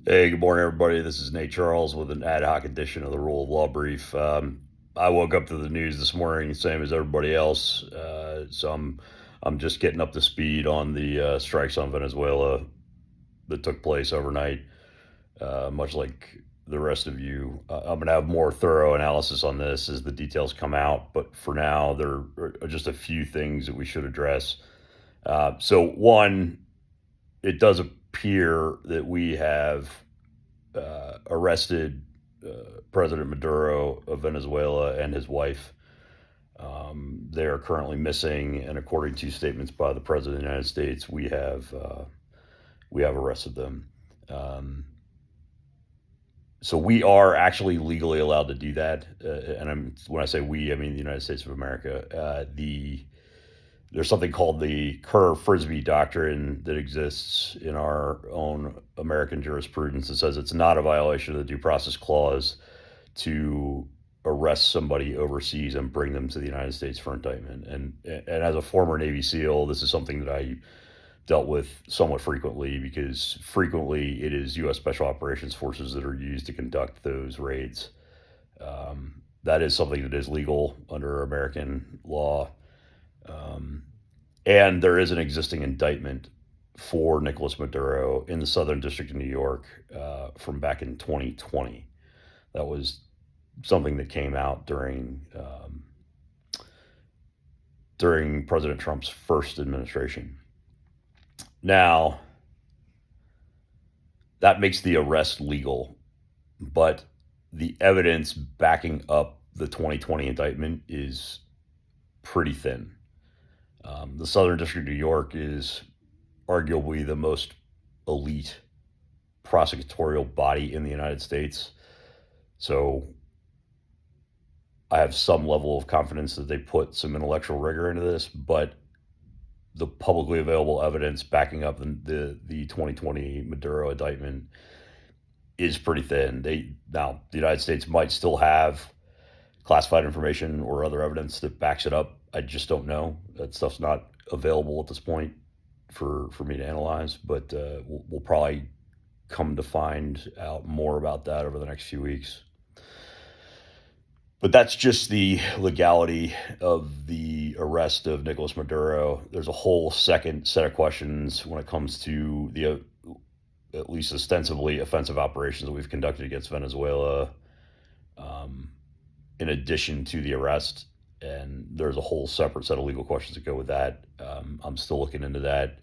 Hey, good morning, everybody. This is Nate Charles with an ad hoc edition of the Rule of Law Brief. I woke up to the news this morning, same as everybody else. So I'm just getting up to speed on the strikes on Venezuela that took place overnight. Much like the rest of you, I'm going to have more thorough analysis on this as the details come out. But for now, there are just a few things that we should address. One, it does appear that we have arrested President Maduro of Venezuela and his wife. They are currently missing, and according to statements by the President of the United States, we have arrested them. Um, so we are actually legally allowed to do that, when I say we, I mean the United States of America. There's something called the Kerr-Frisbee doctrine that exists in our own American jurisprudence that says it's not a violation of the Due Process Clause to arrest somebody overseas and bring them to the United States for indictment. And as a former Navy SEAL, this is something that I dealt with somewhat frequently because frequently it is U.S. Special Operations Forces that are used to conduct those raids. That is something that is legal under American law. Um, and there is an existing indictment for Nicolas Maduro in the Southern District of New York from back in 2020. That was something that came out during President Trump's first administration. Now, that makes the arrest legal, but the evidence backing up the 2020 indictment is pretty thin. The Southern District of New York is arguably the most elite prosecutorial body in the United States. So I have some level of confidence that they put some intellectual rigor into this, but the publicly available evidence backing up the 2020 Maduro indictment is pretty thin. The United States might still have classified information or other evidence that backs it up. I just don't know. That stuff's not available at this point for me to analyze, but we'll probably come to find out more about that over the next few weeks. But that's just the legality of the arrest of Nicolas Maduro. There's a whole second set of questions when it comes to the at least ostensibly offensive operations that we've conducted against Venezuela, um, in addition to the arrest. And there's a whole separate set of legal questions that go with that. I'm still looking into that,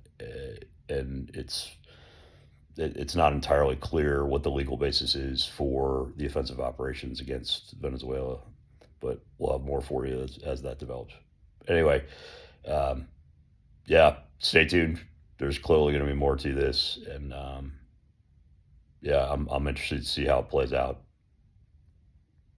and it's not entirely clear what the legal basis is for the offensive operations against Venezuela, but we'll have more for you as that develops. Anyway, um, yeah, stay tuned. There's clearly going to be more to this, and yeah, I'm interested to see how it plays out.